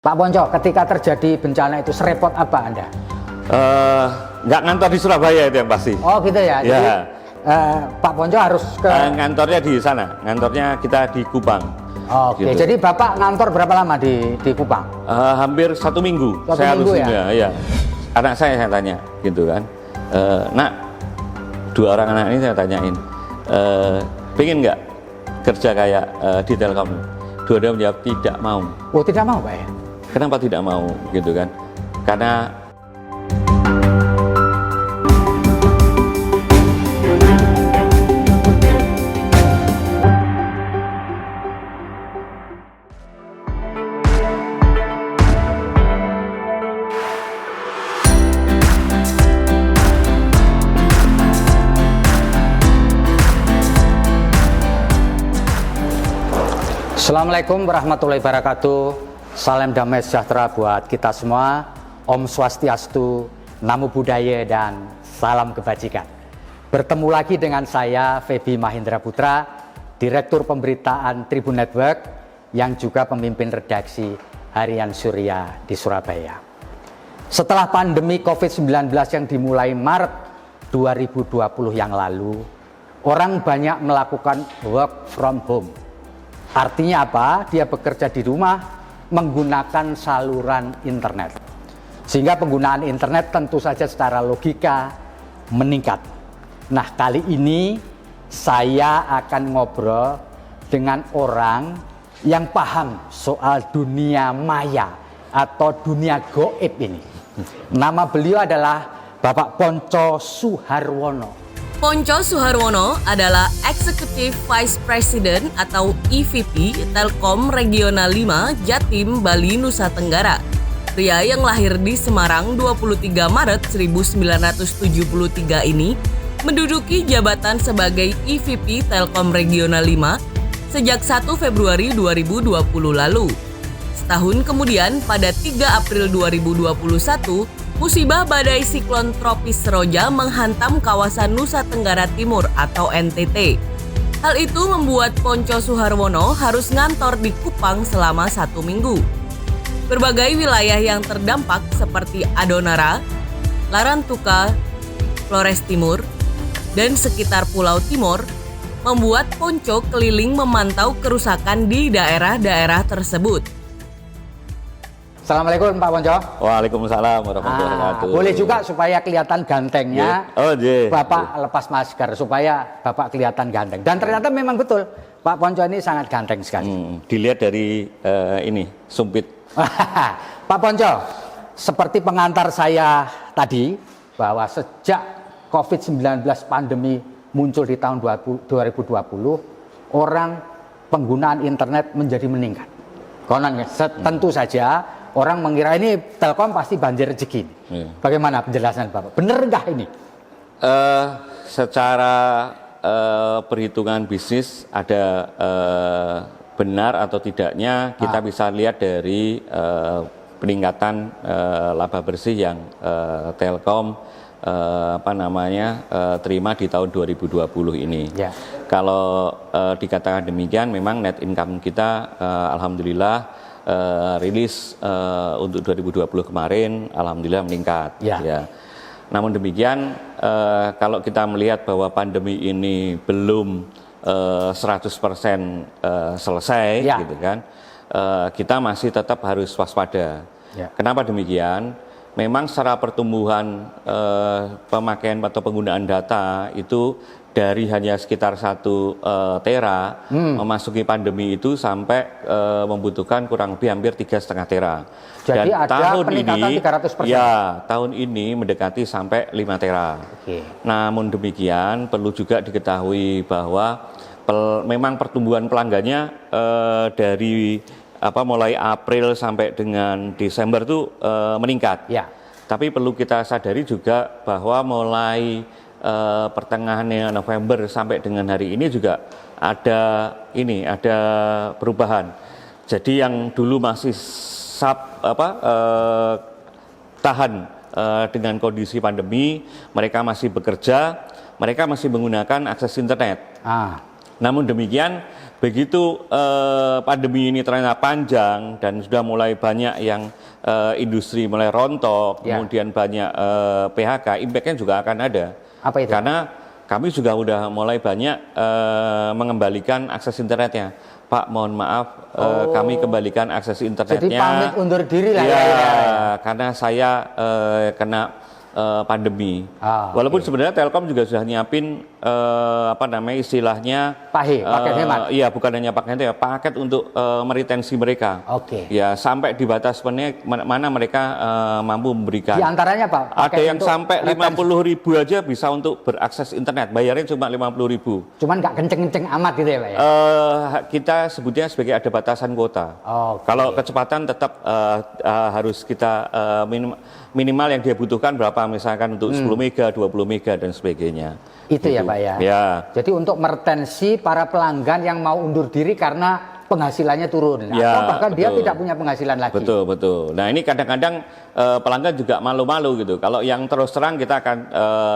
Pak Ponco, ketika terjadi bencana itu serepot apa Anda? Nggak ngantor di Surabaya itu yang pasti. Oh gitu ya. Jadi Pak Ponco harus ke ngantornya di sana. Ngantornya kita di Kupang. Oke, gitu. Jadi Bapak ngantor berapa lama di Kupang? Hampir 1 minggu. Saya harus ya. Anak saya tanya, gitu kan. Nak, 2 orang anak ini saya tanyain, pengen nggak kerja kayak di Telkom? Dua-dua menjawab tidak mau. Oh tidak mau Pak ya? Kenapa tidak mau, gitu kan? Karena Assalamualaikum warahmatullahi wabarakatuh. Salam damai sejahtera buat kita semua. Om Swastiastu, Namo Buddhaya, dan salam kebajikan. Bertemu lagi dengan saya, Feby Mahendra Putra, Direktur Pemberitaan Tribun Network, yang juga pemimpin redaksi Harian Surya di Surabaya. Setelah pandemi COVID-19 yang dimulai Maret 2020 yang lalu, orang banyak melakukan work from home. Artinya apa? Dia bekerja di rumah menggunakan saluran internet. Sehingga penggunaan internet tentu saja secara logika meningkat. Nah, kali ini saya akan ngobrol dengan orang yang paham soal dunia maya atau dunia goib ini. Nama beliau adalah Bapak Ponco Suharwono. Ponco Suharwono adalah Executive Vice President atau EVP Telkom Regional 5 Jatim, Bali, Nusa Tenggara. Pria yang lahir di Semarang 23 Maret 1973 ini menduduki jabatan sebagai EVP Telkom Regional 5 sejak 1 Februari 2020 lalu. Setahun kemudian, pada 3 April 2021, musibah badai siklon tropis Seroja menghantam kawasan Nusa Tenggara Timur atau NTT. Hal itu membuat Ponco Suharwono harus ngantor di Kupang selama 1 minggu. Berbagai wilayah yang terdampak seperti Adonara, Larantuka, Flores Timur, dan sekitar Pulau Timor membuat Ponco keliling memantau kerusakan di daerah-daerah tersebut. Assalamualaikum Pak Ponco. Waalaikumsalam warahmatullahi wabarakatuh. Boleh juga supaya kelihatan gantengnya. Bapak lepas masker supaya Bapak kelihatan ganteng. Dan ternyata memang betul Pak Ponco ini sangat ganteng sekali. Dilihat dari ini sumpit. Pak Ponco, seperti pengantar saya tadi bahwa sejak COVID-19 pandemi muncul di tahun 2020, orang penggunaan internet menjadi meningkat. Konon tentu saja orang mengira ini Telkom pasti banjir rezeki. Bagaimana penjelasan Bapak? Benar nggak ini? Secara perhitungan bisnis ada benar atau tidaknya kita bisa lihat dari peningkatan laba bersih yang Telkom terima di tahun 2020 ini. Ya. Kalau dikatakan demikian, memang net income kita alhamdulillah rilis untuk 2020 kemarin alhamdulillah meningkat. Ya. Namun demikian kalau kita melihat bahwa pandemi ini belum 100% selesai, gitu kan, kita masih tetap harus waspada. Kenapa demikian? Memang secara pertumbuhan pemakaian atau penggunaan data itu dari hanya sekitar 1 tera memasuki pandemi itu sampai membutuhkan kurang lebih hampir 3,5 tera. Jadi dan ada tahun peningkatan ini 300%. Ya, tahun ini mendekati sampai 5 tera. Namun demikian perlu juga diketahui bahwa memang pertumbuhan pelanggannya dari mulai April sampai dengan Desember itu meningkat. Tapi perlu kita sadari juga bahwa mulai pertengahan November sampai dengan hari ini juga ada perubahan. Jadi yang dulu masih tahan dengan kondisi pandemi, mereka masih bekerja, mereka masih menggunakan akses internet. Namun demikian, begitu pandemi ini ternyata panjang dan sudah mulai banyak yang industri mulai rontok, kemudian banyak PHK, impact-nya juga akan ada. Apa itu? Karena kami juga udah mulai banyak mengembalikan akses internetnya. Pak, mohon maaf, kami kembalikan akses internetnya. Jadi pamit undur diri lah ya. Karena saya kena pandemi. Walaupun sebenarnya Telkom juga sudah nyiapin istilahnya paket hemat. Iya, bukan hanya paket untuk meretensi mereka. Ya, sampai di batas mana mereka mampu memberikan. Di antaranya Pak, ada yang sampai 50.000 aja bisa untuk berakses internet, bayarnya cuma 50.000. Cuman nggak kenceng-kenceng amat gitu ya Pak ya? Kita sebutnya sebagai ada batasan kuota. Kalau kecepatan tetap harus kita minimal yang dia butuhkan berapa, misalkan untuk 10 mega, 20 mega dan sebagainya. Itu ya Pak ya? Ya. Jadi untuk meretensi para pelanggan yang mau undur diri karena penghasilannya turun, atau bahkan dia tidak punya penghasilan lagi. Betul. Nah ini kadang-kadang pelanggan juga malu-malu gitu. Kalau yang terus terang kita akan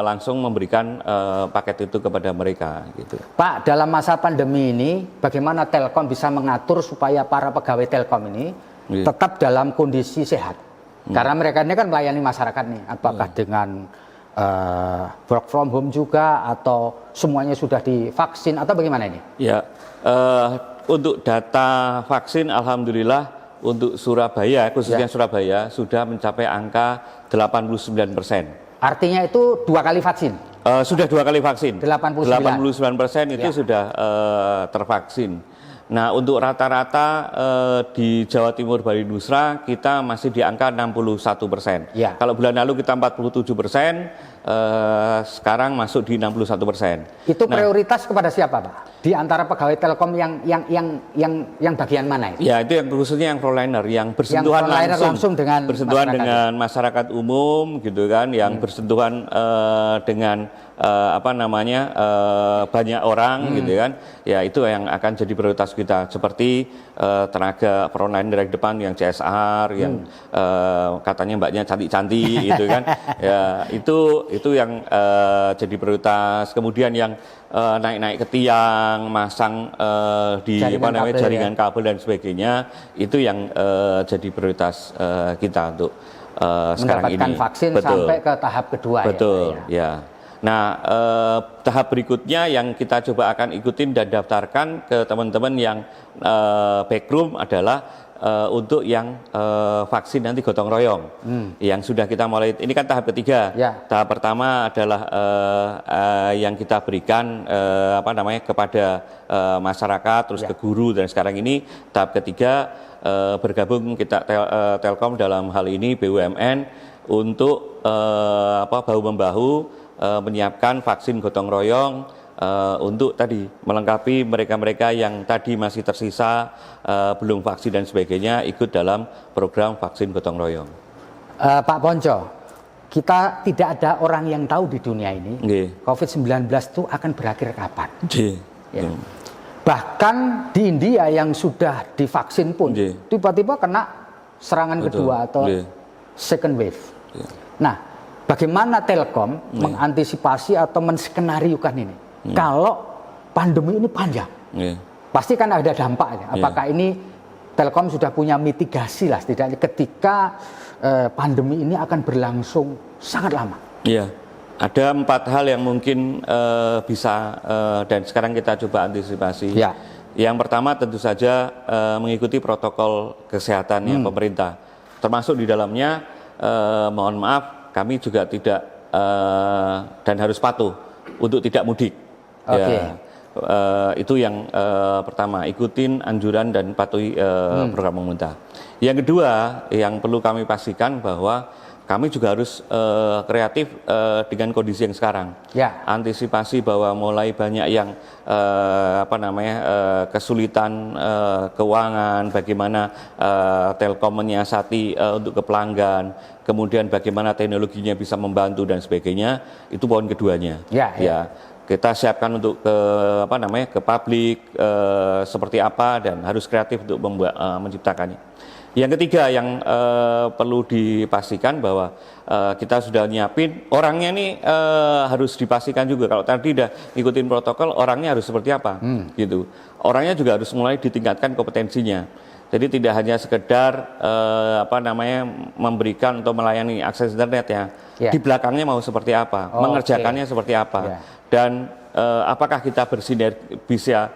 langsung memberikan paket itu kepada mereka gitu. Pak, dalam masa pandemi ini bagaimana Telkom bisa mengatur supaya para pegawai Telkom ini tetap dalam kondisi sehat? Karena mereka ini kan melayani masyarakat nih, apakah dengan work from home juga atau semuanya sudah divaksin atau bagaimana ini? Ya, untuk data vaksin alhamdulillah untuk Surabaya, khususnya Surabaya sudah mencapai angka 89%. Artinya itu 2 kali vaksin? Sudah 2 kali vaksin. 89% itu sudah tervaksin. Nah, untuk rata-rata di Jawa Timur Bali Nusra kita masih di angka 61%. Kalau bulan lalu kita 47%, sekarang masuk di 61%. Itu prioritas kepada siapa, Pak? Di antara pegawai Telkom yang bagian mana itu? Ya, itu yang khususnya yang frontliner, yang bersentuhan langsung dengan masyarakat umum gitu kan, yang bersentuhan dengan banyak orang gitu kan. Ya, itu yang akan jadi prioritas kita, seperti tenaga frontline direct depan yang CSR, yang katanya mbaknya cantik-cantik gitu kan. Ya, itu yang jadi prioritas. Kemudian yang naik-naik ke tiang, masang di jaringan kabel dan sebagainya, itu yang jadi prioritas kita untuk sekarang ini. Mendapatkan vaksin sampai ke tahap kedua. Betul, ya. Nah, tahap berikutnya yang kita coba akan ikutin dan daftarkan ke teman-teman yang backroom adalah untuk yang vaksin nanti gotong royong, yang sudah kita mulai. Ini kan tahap ketiga. Tahap pertama adalah yang kita berikan kepada masyarakat, terus ke guru, dan sekarang ini tahap ketiga bergabung kita Telkom dalam hal ini BUMN untuk bahu-membahu menyiapkan vaksin gotong royong untuk tadi melengkapi mereka-mereka yang tadi masih tersisa belum vaksin dan sebagainya, ikut dalam program vaksin gotong royong. Pak Ponco, kita tidak ada orang yang tahu di dunia ini COVID-19 itu akan berakhir kapan. Bahkan di India yang sudah divaksin pun tiba-tiba kena serangan kedua atau second wave. Nah, bagaimana Telkom mengantisipasi atau menskenariokan ini? Kalau pandemi ini panjang, pasti kan ada dampaknya. Apakah ini Telkom sudah punya mitigasi lah setidaknya ketika pandemi ini akan berlangsung sangat lama? Iya, ada 4 hal yang mungkin bisa dan sekarang kita coba antisipasi. Yang pertama tentu saja mengikuti protokol kesehatannya pemerintah, termasuk di dalamnya mohon maaf, kami juga tidak dan harus patuh untuk tidak mudik. Itu yang pertama, ikutin anjuran dan patuhi program pemerintah. Yang kedua, yang perlu kami pastikan bahwa kami juga harus kreatif dengan kondisi yang sekarang. Antisipasi bahwa mulai banyak yang kesulitan keuangan, bagaimana Telkom menyiasati untuk ke pelanggan, kemudian bagaimana teknologinya bisa membantu dan sebagainya, itu poin keduanya. Kita siapkan untuk ke publik seperti apa, dan harus kreatif untuk menciptakannya. Yang ketiga yang perlu dipastikan bahwa kita sudah nyiapin orangnya nih harus dipastikan juga. Kalau tadi udah ngikutin protokol, orangnya harus seperti apa, gitu. Orangnya juga harus mulai ditingkatkan kompetensinya. Jadi tidak hanya sekedar memberikan atau melayani akses internet ya. Di belakangnya mau seperti apa, mengerjakannya seperti apa, dan apakah kita bisa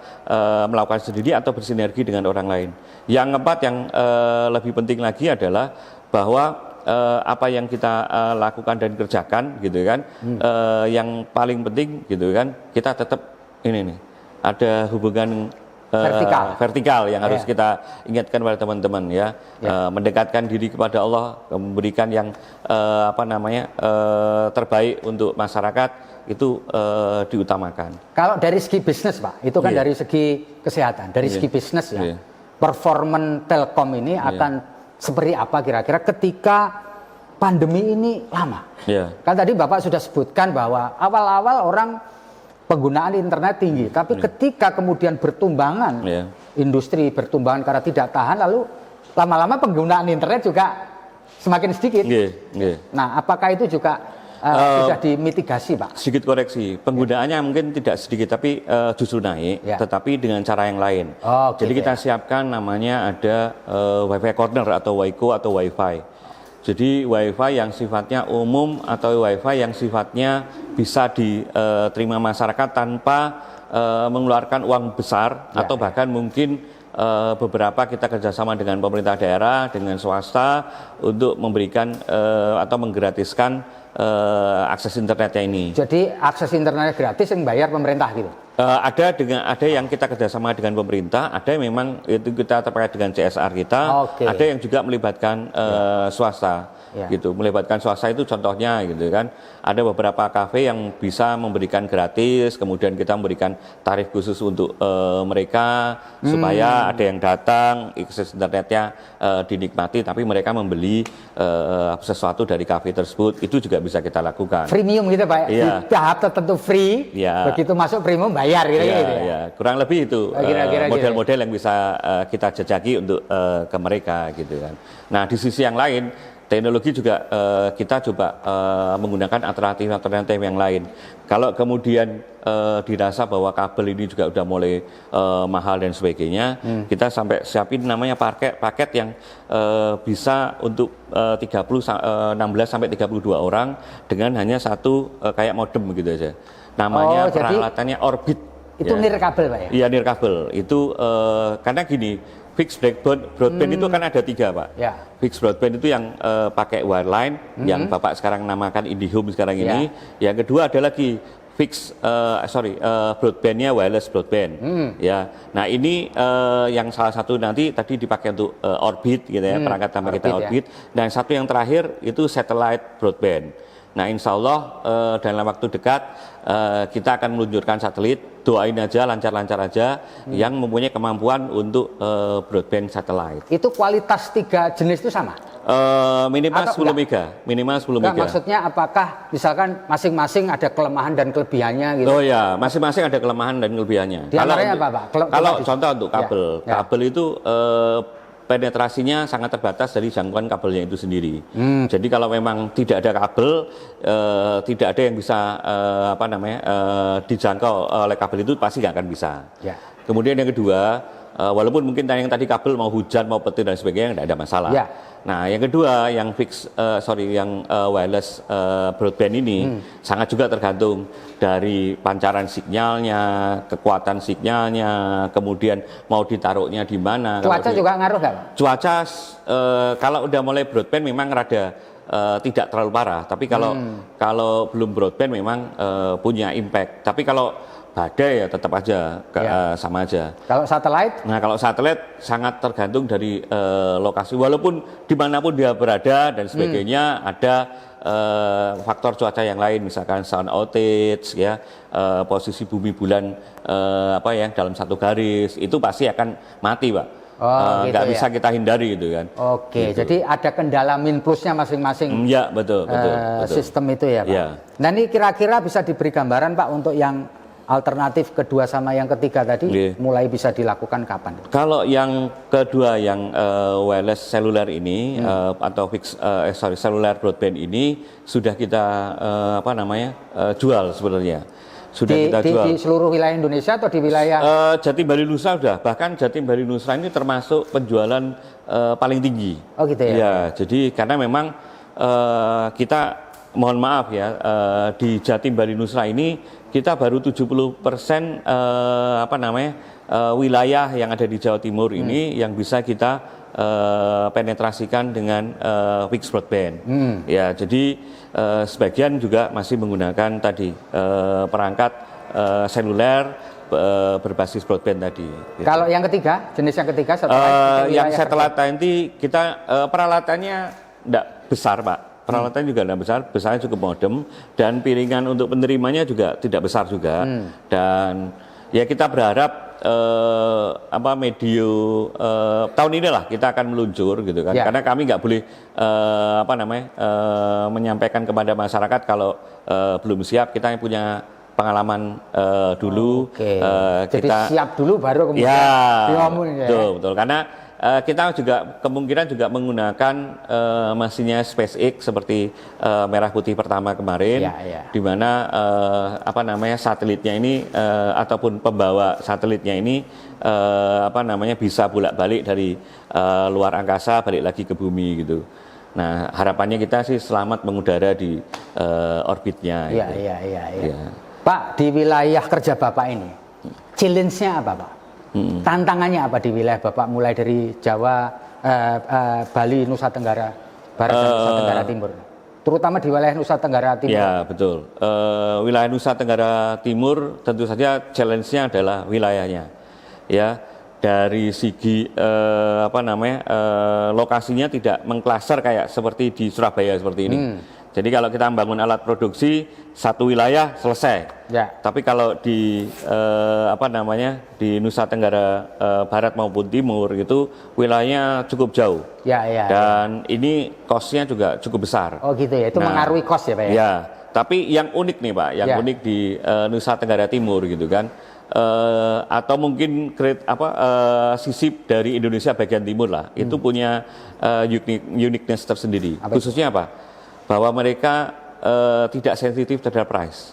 melakukan sendiri atau bersinergi dengan orang lain. Yang keempat, yang lebih penting lagi adalah bahwa apa yang kita lakukan dan kerjakan, gitu kan, yang paling penting, gitu kan, kita tetap ini nih ada hubungan vertikal yang harus kita ingatkan pada teman-teman ya, mendekatkan diri kepada Allah, memberikan yang terbaik untuk masyarakat itu diutamakan. Kalau dari segi bisnis Pak, itu kan dari segi kesehatan, dari segi bisnis ya, performan Telkom ini akan seperti apa kira-kira ketika pandemi ini lama? Kan tadi Bapak sudah sebutkan bahwa awal-awal orang penggunaan internet tinggi, tapi ketika kemudian bertumbangan, industri bertumbangan karena tidak tahan, lalu lama-lama penggunaan internet juga semakin sedikit. Nah, apakah itu juga sudah dimitigasi, Pak? Sedikit koreksi, penggunaannya mungkin tidak sedikit, tapi justru naik, tetapi dengan cara yang lain. Jadi kita siapkan namanya ada Wi-Fi corner atau Waiko atau Wi-Fi. Jadi Wi-Fi yang sifatnya umum atau Wi-Fi yang sifatnya bisa diterima masyarakat tanpa mengeluarkan uang besar, atau bahkan mungkin beberapa kita kerjasama dengan pemerintah daerah, dengan swasta untuk memberikan atau menggratiskan akses internetnya ini. Jadi akses internetnya gratis yang bayar pemerintah gitu? Ada yang kita kerjasama dengan pemerintah, ada yang memang itu kita terkait dengan CSR kita, ada yang juga melibatkan swasta, gitu. Melibatkan swasta itu contohnya, gitu kan. Ada beberapa kafe yang bisa memberikan gratis, kemudian kita memberikan tarif khusus untuk mereka supaya ada yang datang, akses internetnya dinikmati, tapi mereka membeli sesuatu dari kafe tersebut, itu juga bisa kita lakukan. Freemium gitu Pak, di tahap tertentu free, begitu masuk premium bayar gitu ya. Kurang lebih itu model-model yang bisa kita jajaki untuk ke mereka, gitu kan. Nah, di sisi yang lain, teknologi juga kita coba menggunakan alternatif yang lain. Kalau kemudian dirasa bahwa kabel ini juga udah mulai mahal dan sebagainya, kita sampai siapin namanya paket yang bisa untuk 16 sampai 32 orang dengan hanya satu kayak modem gitu aja. Namanya peralatannya Orbit. Itu nirkabel Pak ya? Iya, nirkabel. Itu karena gini, fixed broadband itu kan ada 3 Pak. Fixed broadband itu yang pakai wireline, yang Bapak sekarang namakan IndiHome sekarang ini. Yang kedua ada lagi broadbandnya wireless broadband. Nah ini yang salah satu nanti tadi dipakai untuk Orbit gitu ya, perangkat tambah kita Orbit. Dan satu yang terakhir itu satellite broadband. Nah, insya Allah dalam waktu dekat kita akan meluncurkan satelit. Doain aja lancar-lancar aja yang mempunyai kemampuan untuk broadband satelit. Itu kualitas 3 jenis itu sama? Minimal 10 mega. Minimal 10 mega. Maksudnya apakah misalkan masing-masing ada kelemahan dan kelebihannya gitu? Oh ya, masing-masing ada kelemahan dan kelebihannya. Di antaranya apa Pak? Kalau contoh untuk kabel, kabel itu penetrasinya sangat terbatas dari jangkauan kabelnya itu sendiri. Jadi kalau memang tidak ada kabel, tidak ada yang bisa dijangkau oleh kabel itu pasti nggak akan bisa. Kemudian yang kedua, walaupun mungkin yang tadi kabel mau hujan mau petir dan sebagainya nggak ada masalah. Nah yang kedua yang wireless broadband ini sangat juga tergantung dari pancaran sinyalnya, kekuatan sinyalnya, kemudian mau ditaruhnya di mana. Cuaca juga ngaruh nggak Pak? Cuaca kalau udah mulai broadband memang rada tidak terlalu parah, tapi kalau belum broadband memang punya impact. Tapi kalau badai ya tetap aja sama aja. Kalau satelit? Nah kalau satelit sangat tergantung dari lokasi, walaupun dimanapun dia berada dan sebagainya, ada faktor cuaca yang lain, misalkan sun outage ya, posisi bumi bulan dalam satu garis itu pasti akan mati Pak. Nggak bisa kita hindari gitu kan. Gitu. Jadi ada kendala min plusnya masing-masing. Betul. Sistem itu ya Pak. Nah ini kira-kira bisa diberi gambaran Pak untuk yang alternatif kedua sama yang ketiga tadi mulai bisa dilakukan kapan? Kalau yang kedua yang wireless seluler ini atau cellular broadband ini sudah kita jual sebenarnya. Sudah kita jual di seluruh wilayah Indonesia atau di wilayah Jatim Bali Nusa sudah, bahkan Jatim Bali Nusa ini termasuk penjualan paling tinggi. Oh gitu ya. Ya, jadi karena memang kita mohon maaf ya, di Jatim Bali Nusa ini kita baru 70% wilayah yang ada di Jawa Timur ini yang bisa kita penetrasikan dengan fixed broadband. Ya, jadi sebagian juga masih menggunakan tadi perangkat seluler berbasis broadband tadi. Gitu. Kalau yang ketiga, jenis yang ketiga yang setelah nanti kita peralatannya tidak besar, Pak. Peralatannya juga tidak besar, besarnya cukup modem dan piringan untuk penerimanya juga tidak besar juga. Dan ya kita berharap medio tahun inilah kita akan meluncur gitu kan. Karena kami nggak boleh menyampaikan kepada masyarakat kalau belum siap. Kita punya pengalaman dulu. Jadi kita siap dulu baru kemudian diomongin ya. Betul. Karena kita juga kemungkinan juga menggunakan mesinnya SpaceX seperti merah putih pertama kemarin, di mana satelitnya ini ataupun pembawa satelitnya ini bisa bolak-balik dari luar angkasa balik lagi ke bumi gitu. Nah, harapannya kita sih selamat mengudara di orbitnya. Iya. Pak, di wilayah kerja Bapak ini, challenge-nya apa, Pak? Tantangannya apa di wilayah Bapak mulai dari Jawa, Bali, Nusa Tenggara Barat dan Nusa Tenggara Timur, terutama di wilayah Nusa Tenggara Timur? Ya betul. Wilayah Nusa Tenggara Timur tentu saja challenge-nya adalah wilayahnya. Ya, dari segi lokasinya tidak mengklaster kayak seperti di Surabaya seperti ini. Jadi kalau kita membangun alat produksi satu wilayah selesai. Tapi kalau di di Nusa Tenggara Barat maupun Timur itu wilayahnya cukup jauh. Dan ini cost-nya juga cukup besar. Oh gitu ya. Itu mengaruhi cost ya, Pak ya? Ya. Tapi yang unik nih, Pak, yang unik di Nusa Tenggara Timur gitu kan. Atau mungkin sisip dari Indonesia bagian timur lah. Itu punya uniqueness tersendiri. Khususnya apa? Bahwa mereka tidak sensitif terhadap price.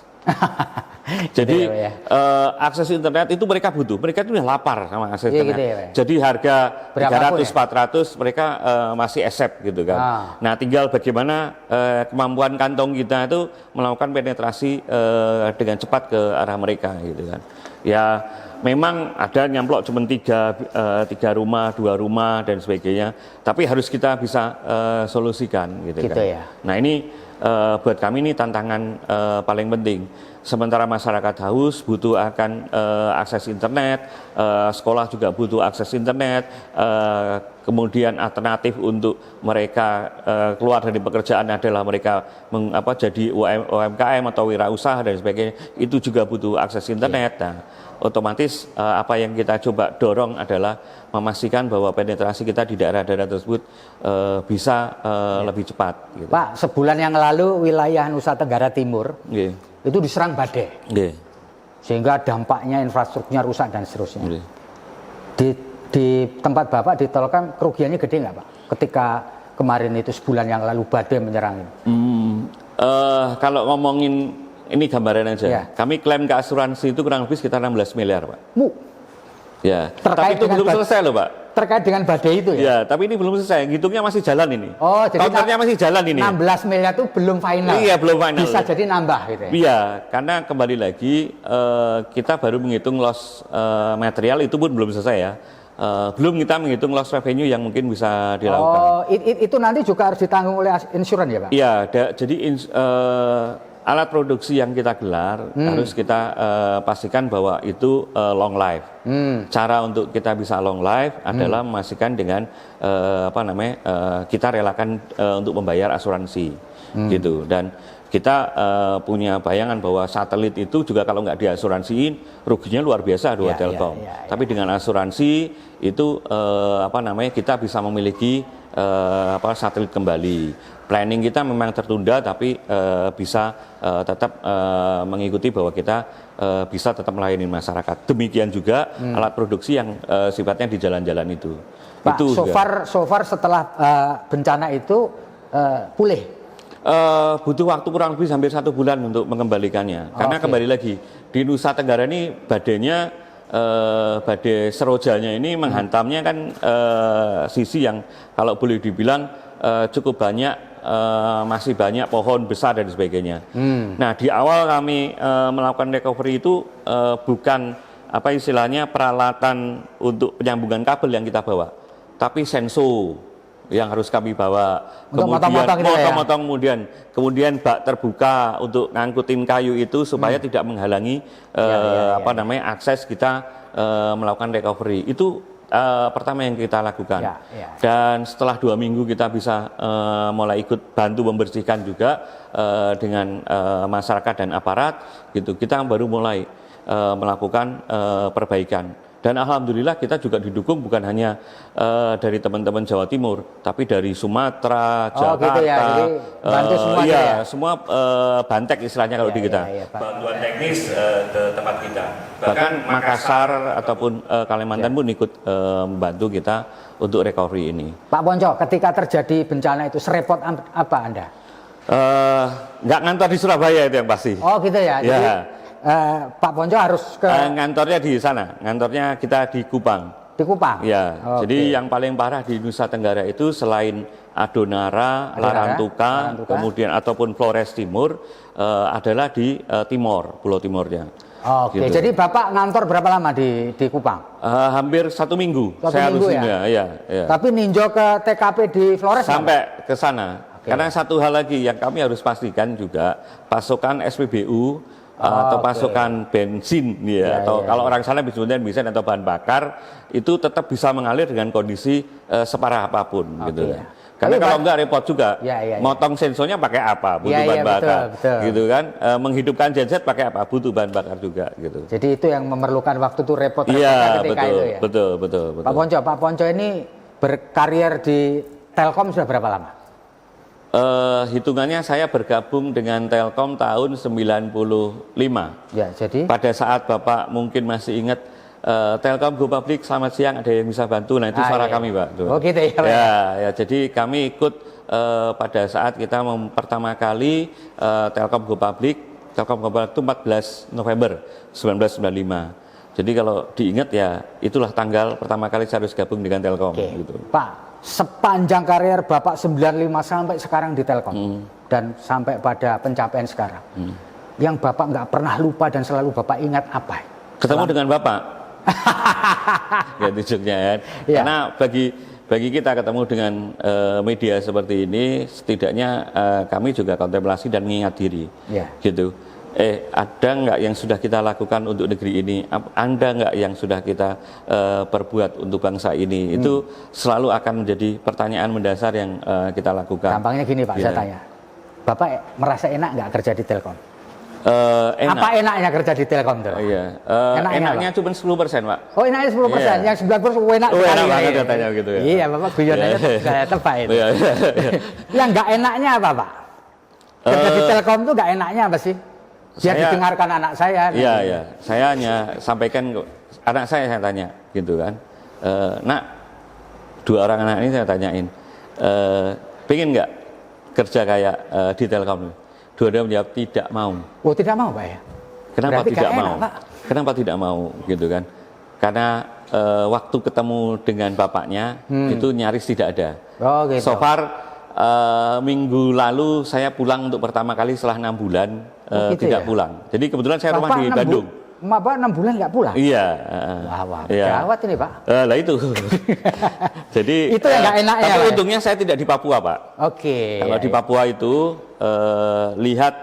Jadi akses internet itu mereka butuh. Mereka itu udah lapar sama akses internet. Jadi harga 300-400 mereka masih accept gitu kan. Nah, tinggal bagaimana kemampuan kantong kita itu melakukan penetrasi dengan cepat ke arah mereka gitu kan. Ya memang ada nyamplok cuma tiga rumah, 2 rumah dan sebagainya, tapi harus kita bisa solusikan gitu kan. Ya. Nah ini buat kami ini tantangan paling penting. Sementara masyarakat haus butuh akan akses internet, sekolah juga butuh akses internet, kemudian alternatif untuk mereka keluar dari pekerjaan adalah mereka jadi UMKM atau wirausaha dan sebagainya, itu juga butuh akses internet. Nah, otomatis apa yang kita coba dorong adalah memastikan bahwa penetrasi kita di daerah-daerah tersebut bisa lebih cepat. Gitu. Pak, sebulan yang lalu wilayah Nusa Tenggara Timur itu diserang badai, sehingga dampaknya infrastrukturnya rusak dan seterusnya. Di tempat Bapak di Telkom kerugiannya gede nggak, Pak? Ketika kemarin itu sebulan yang lalu badai menyerang ini. Kalau ngomongin ini gambaran aja. Kami klaim ke asuransi itu kurang lebih sekitar 16 miliar, Pak. Ya. Tapi itu belum selesai loh, Pak. Terkait dengan badai itu ya? Ya, tapi ini belum selesai. Hitungnya masih jalan ini. Oh, jadi counternya masih jalan ini. 16 miliar itu belum final. Iya, belum final. Bisa jadi nambah gitu ya? Iya, karena kembali lagi kita baru menghitung loss material itu pun belum selesai ya. Belum kita menghitung loss revenue yang mungkin bisa dilakukan. Oh, itu nanti juga harus ditanggung oleh insuran ya, Pak? Iya, jadi alat produksi yang kita gelar harus kita pastikan bahwa itu long life. Cara untuk kita bisa long life adalah memastikan dengan kita relakan untuk membayar asuransi gitu. Dan kita punya bayangan bahwa satelit itu juga kalau nggak diasuransiin ruginya luar biasa dua Telkom. Tapi dengan asuransi itu kita bisa memiliki satelit kembali. Planning kita memang tertunda, tapi bisa tetap mengikuti bahwa kita bisa tetap melayani masyarakat. Demikian juga alat produksi yang sifatnya di jalan-jalan itu. Pak, itu so far setelah bencana itu pulih? Butuh waktu kurang lebih hampir 1 bulan untuk mengembalikannya. Karena kembali lagi di Nusa Tenggara ini badai serojanya ini menghantamnya kan sisi yang kalau boleh dibilang cukup banyak, masih banyak pohon besar dan sebagainya. Nah, di awal kami melakukan recovery itu bukan istilahnya peralatan untuk penyambungan kabel yang kita bawa, tapi sensor yang harus kami bawa, motong-motong kemudian bak terbuka untuk ngangkutin kayu itu supaya tidak menghalangi akses kita melakukan recovery. Itu pertama yang kita lakukan. Dan setelah 2 minggu kita bisa mulai ikut bantu membersihkan juga dengan masyarakat dan aparat gitu. Kita baru mulai melakukan perbaikan. Dan alhamdulillah kita juga didukung bukan hanya dari teman-teman Jawa Timur, tapi dari Sumatera, Jakarta, gitu ya. Jadi bantu semua semua bantek istilahnya kalau di kita. Bantuan teknis ke tempat kita. Bahkan Makassar ataupun Kalimantan pun ikut membantu kita untuk recovery ini. Pak Ponco, ketika terjadi bencana itu serepot apa Anda? Nggak ngantor di Surabaya itu yang pasti. Oh gitu ya. Jadi, Pak Ponco harus ke ngantornya di sana, ngantornya kita di Kupang. Di Kupang? Ya, jadi yang paling parah di Nusa Tenggara itu selain Adonara, Larantuka, kemudian ataupun Flores Timur adalah di Timor, Pulau Timornya. Oke, gitu. Jadi Bapak ngantor berapa lama di Kupang? Hampir 1 minggu. 1 minggu ya? Tapi ninjau ke TKP di Flores? Sampai ke sana. Karena satu hal lagi yang kami harus pastikan juga, pasokan SPBU atau pasokan bensin kalau orang sana disebutnya bensin atau bahan bakar itu tetap bisa mengalir dengan kondisi separah apapun gitu kan. Karena kalau enggak repot juga, motong sensornya pakai apa, butuh bahan bakar, betul. Gitu kan, menghidupkan genset pakai apa, butuh bahan bakar juga gitu. Jadi itu yang memerlukan waktu itu repot-repotnya ketika itu ya. Betul. Pak Ponco ini berkarir di Telkom sudah berapa lama? Hitungannya saya bergabung dengan Telkom tahun 95. Ya, jadi pada saat Bapak mungkin masih ingat Telkom Go Public, selamat siang, ada yang bisa bantu. Nah, itu suara kami, Pak. Oh gitu ya, Pak. Ya, jadi kami ikut pada saat kita pertama kali Telkom Go Public itu 14 November 1995. Jadi kalau diingat ya itulah tanggal pertama kali saya harus gabung dengan Telkom gitu. Pak, sepanjang karier Bapak 95 sampai sekarang di Telkom dan sampai pada pencapaian sekarang, yang Bapak nggak pernah lupa dan selalu Bapak ingat apa? Ketemu dengan Bapak. Ya tunjuknya kan. Karena bagi kita ketemu dengan media seperti ini, setidaknya kami juga kontemplasi dan mengingat diri. Gitu. Ada nggak yang sudah kita lakukan untuk negeri ini? Ada nggak yang sudah kita perbuat untuk bangsa ini? Itu selalu akan menjadi pertanyaan mendasar yang kita lakukan. Gampangnya gini Pak, saya tanya. Bapak merasa enak nggak kerja di Telkom? Enak. Apa enaknya kerja di Telkom tuh? Enaknya cuma 10%, Pak. Oh, enaknya 10%, yang 90% enak. Enak banget katanya gitu ya. Iya, Bapak guyonannya saya tebak itu. Yang nggak enaknya apa, Pak? Kerja di Telkom tuh nggak enaknya apa sih? Biar didengarkan anak saya. Iya. Saya hanya sampaikan anak saya tanya gitu kan. Nak, 2 orang anak ini saya tanyain, pengen nggak kerja kayak di Telkom? Dua-duanya menjawab tidak mau. Oh, tidak mau, Pak ya? Kenapa berarti tidak mau? Enak, Pak. Kenapa tidak mau gitu kan? Karena waktu ketemu dengan bapaknya itu nyaris tidak ada. Oh, gitu. So far minggu lalu saya pulang untuk pertama kali setelah 6 bulan tidak pulang. Jadi kebetulan saya rumah di Bandung. Bapak 6 bulan nggak pulang? Iya. Wah, gawat ini Pak. Lah itu. Jadi itu yang nggak enaknya. Tapi untungnya saya tidak di Papua, Pak. Oke. Kalau di Papua itu lihat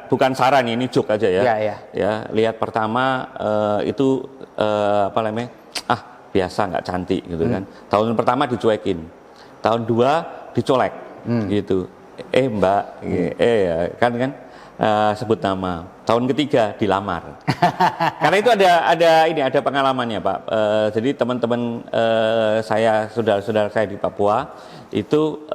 bukan saran, ini joke aja ya. Ya, lihat pertama itu biasa nggak cantik gitu kan. Tahun pertama dicuekin, tahun 2 dicolek gitu. Mbak, ya kan sebut nama. Tahun ketiga dilamar. Karena itu ada pengalamannya Pak. Jadi teman-teman saya, saudara-saudara saya di Papua itu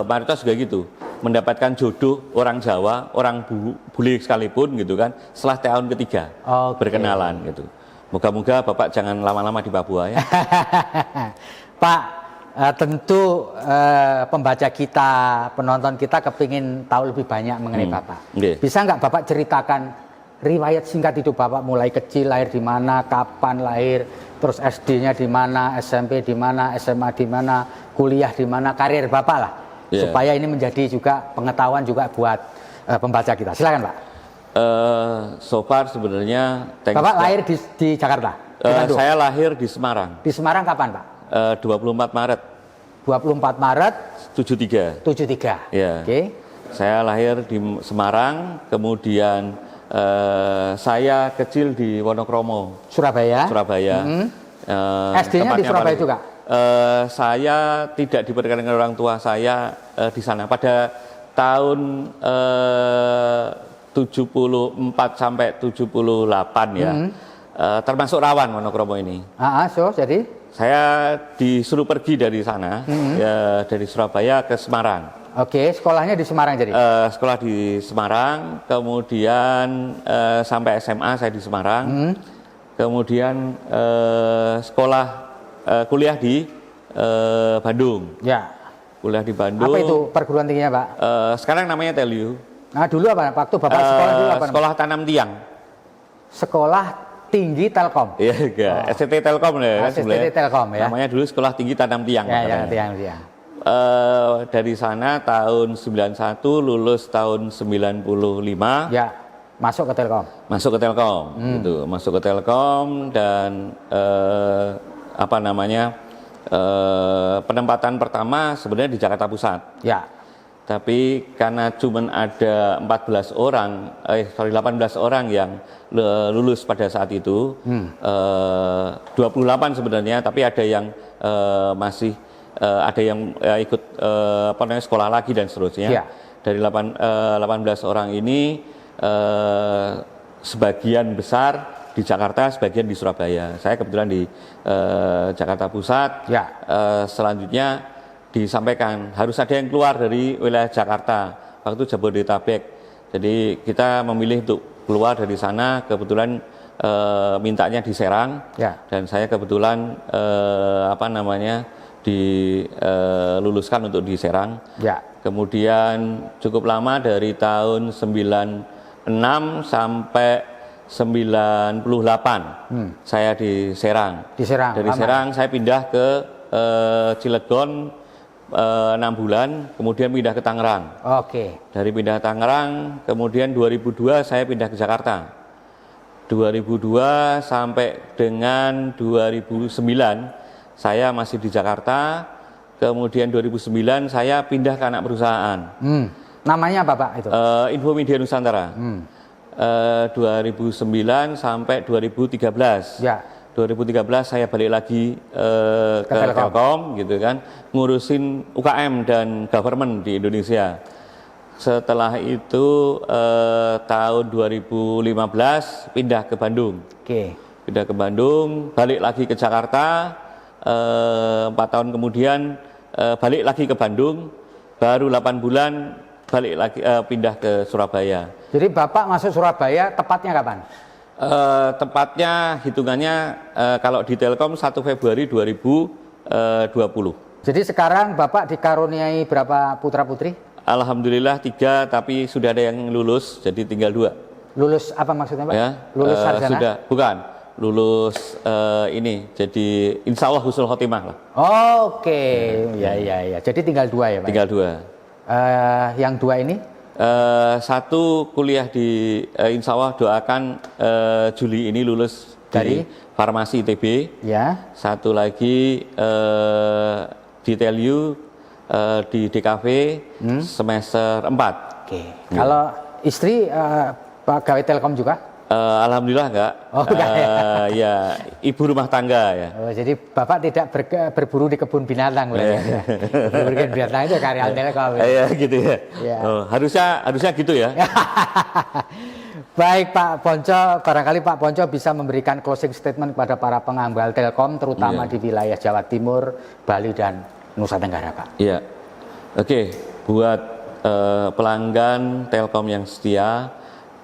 mayoritas juga gitu, mendapatkan jodoh orang Jawa, orang bule sekalipun gitu kan, setelah tahun ketiga berkenalan gitu. Moga-moga Bapak jangan lama-lama di Papua ya. Pak, tentu pembaca kita, penonton kita kepingin tahu lebih banyak mengenai Bapak. Bisa nggak Bapak ceritakan riwayat singkat hidup Bapak, mulai kecil lahir di mana, kapan lahir, terus SD-nya di mana, SMP di mana, SMA di mana, kuliah di mana, karir Bapak lah, supaya ini menjadi juga pengetahuan juga buat pembaca kita. Silakan Pak. So far sebenarnya Bapak lahir di Jakarta? Saya lahir di Semarang. Di Semarang kapan Pak? 24 Maret. 24 Maret 73. 73. Ya. Oke. Saya lahir di Semarang, kemudian saya kecil di Wonokromo, Surabaya. SD-nya di Surabaya juga? Saya tidak diberikan dengan orang tua saya di sana. Pada tahun 74 sampai 78 ya, termasuk rawan Wonokromo ini. Jadi? Saya disuruh pergi dari sana, ya, dari Surabaya ke Semarang. Oke, sekolahnya di Semarang jadi? Sekolah di Semarang, kemudian sampai SMA saya di Semarang, kemudian kuliah di Bandung. Ya. Kuliah di Bandung. Apa itu perguruan tingginya Pak? Sekarang namanya TELU. Nah dulu apa? Waktu Bapak sekolah dulu apa? Sekolah Tanam Tiang. Sekolah Tinggi Telkom. Iya, STT Telkom ya. STT Telkom ya. Namanya dulu Sekolah Tinggi Tanam Tiang. Ya, tiang. Dari sana tahun 91, lulus tahun 95. Ya, masuk ke Telkom. Masuk ke Telkom, gitu. Masuk ke Telkom dan penempatan pertama sebenarnya di Jakarta Pusat. Ya. Tapi karena cuma ada 18 orang yang lulus pada saat itu, 28 sebenarnya, tapi ada yang masih ada yang ikut sekolah lagi dan seterusnya. Ya. Dari 18 orang ini sebagian besar di Jakarta, sebagian di Surabaya. Saya kebetulan di Jakarta Pusat. Ya. Selanjutnya disampaikan harus ada yang keluar dari wilayah Jakarta, waktu Jabodetabek. Jadi kita memilih untuk keluar dari sana, kebetulan mintanya di Serang. Ya. Dan saya kebetulan diluluskan untuk di Serang. Ya. Kemudian cukup lama dari tahun 96 sampai 98 saya di Serang. Di Serang. Dari lama. Serang saya pindah ke Cilegon 6 bulan, kemudian pindah ke Tangerang. Oke. Dari pindah ke Tangerang, kemudian 2002 saya pindah ke Jakarta. 2002 sampai dengan 2009 saya masih di Jakarta. Kemudian 2009 saya pindah ke anak perusahaan. Namanya apa Pak itu? Infomedia Nusantara. 2009 sampai 2013. Ya. 2013 saya balik lagi ke Telkom gitu kan, ngurusin UKM dan government di Indonesia. Setelah itu tahun 2015 pindah ke Bandung. Oke. Pindah ke Bandung, balik lagi ke Jakarta. 4 tahun kemudian balik lagi ke Bandung, baru 8 bulan balik lagi pindah ke Surabaya. Jadi Bapak masuk Surabaya tepatnya kapan? Tepatnya hitungannya kalau di Telkom 1 Februari 2020. Jadi sekarang Bapak dikaruniai berapa putra-putri? Alhamdulillah 3, tapi sudah ada yang lulus, jadi tinggal 2. Lulus apa maksudnya Pak? Ya, lulus sarjana? Sudah, bukan. Lulus ini, jadi insya Allah husnul khotimah lah. Oke, ya. Jadi tinggal 2 ya Pak? Tinggal 2. Yang 2 ini? Satu kuliah di insya Allah doakan Juli ini lulus dari Farmasi ITB. Ya. Satu lagi di TELU di DKV semester 4. Oke. Ya. Kalau istri pegawai Telkom juga? Alhamdulillah enggak. Oh, enggak ya. Ya, ibu rumah tangga ya. Oh, jadi Bapak tidak berburu di kebun binatang berarti ya. Berburu di kebun binatang itu karyawan Telkom. Iya gitu ya. Ya. Oh, harusnya gitu ya. Baik Pak Ponco, barangkali Pak Ponco bisa memberikan closing statement kepada para pengambal Telkom terutama di wilayah Jawa Timur, Bali dan Nusa Tenggara, Pak. Iya. Oke, buat pelanggan Telkom yang setia,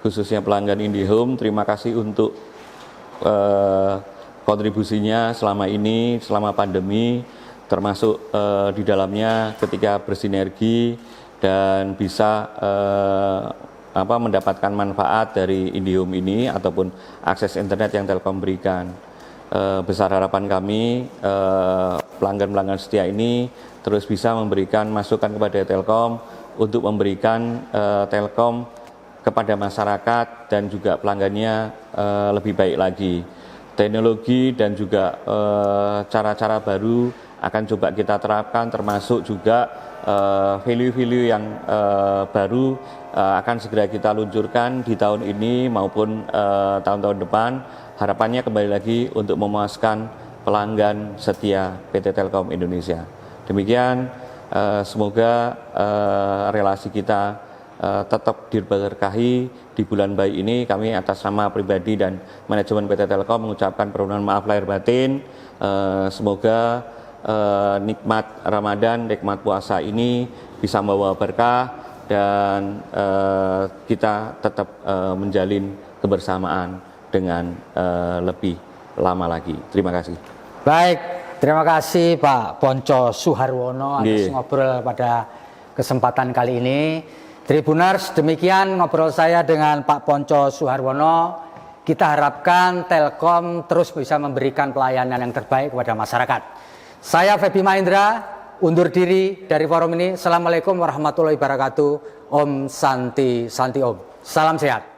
khususnya pelanggan IndiHome, terima kasih untuk kontribusinya selama ini, selama pandemi, termasuk di dalamnya ketika bersinergi dan bisa mendapatkan manfaat dari IndiHome ini ataupun akses internet yang Telkom berikan. Besar harapan kami pelanggan-pelanggan setia ini terus bisa memberikan masukan kepada Telkom untuk memberikan Telkom kepada masyarakat dan juga pelanggannya lebih baik lagi. Teknologi dan juga cara-cara baru akan coba kita terapkan, termasuk juga value-value yang baru akan segera kita luncurkan di tahun ini maupun tahun-tahun depan. Harapannya kembali lagi untuk memuaskan pelanggan setia PT Telkom Indonesia. Demikian, semoga relasi kita tetap diberkahi di bulan baik ini. Kami atas nama pribadi dan manajemen PT Telkom mengucapkan permohonan maaf lahir batin. Semoga nikmat Ramadan, nikmat puasa ini bisa membawa berkah dan kita tetap menjalin kebersamaan dengan lebih lama lagi. Terima kasih. Baik, terima kasih Pak Ponco Suharwono atas ngobrol pada kesempatan kali ini. Tribuners, demikian ngobrol saya dengan Pak Ponco Suharwono. Kita harapkan Telkom terus bisa memberikan pelayanan yang terbaik kepada masyarakat. Saya Febi Mahendra, undur diri dari forum ini. Assalamualaikum warahmatullahi wabarakatuh. Om Santi Santi Om. Salam sehat.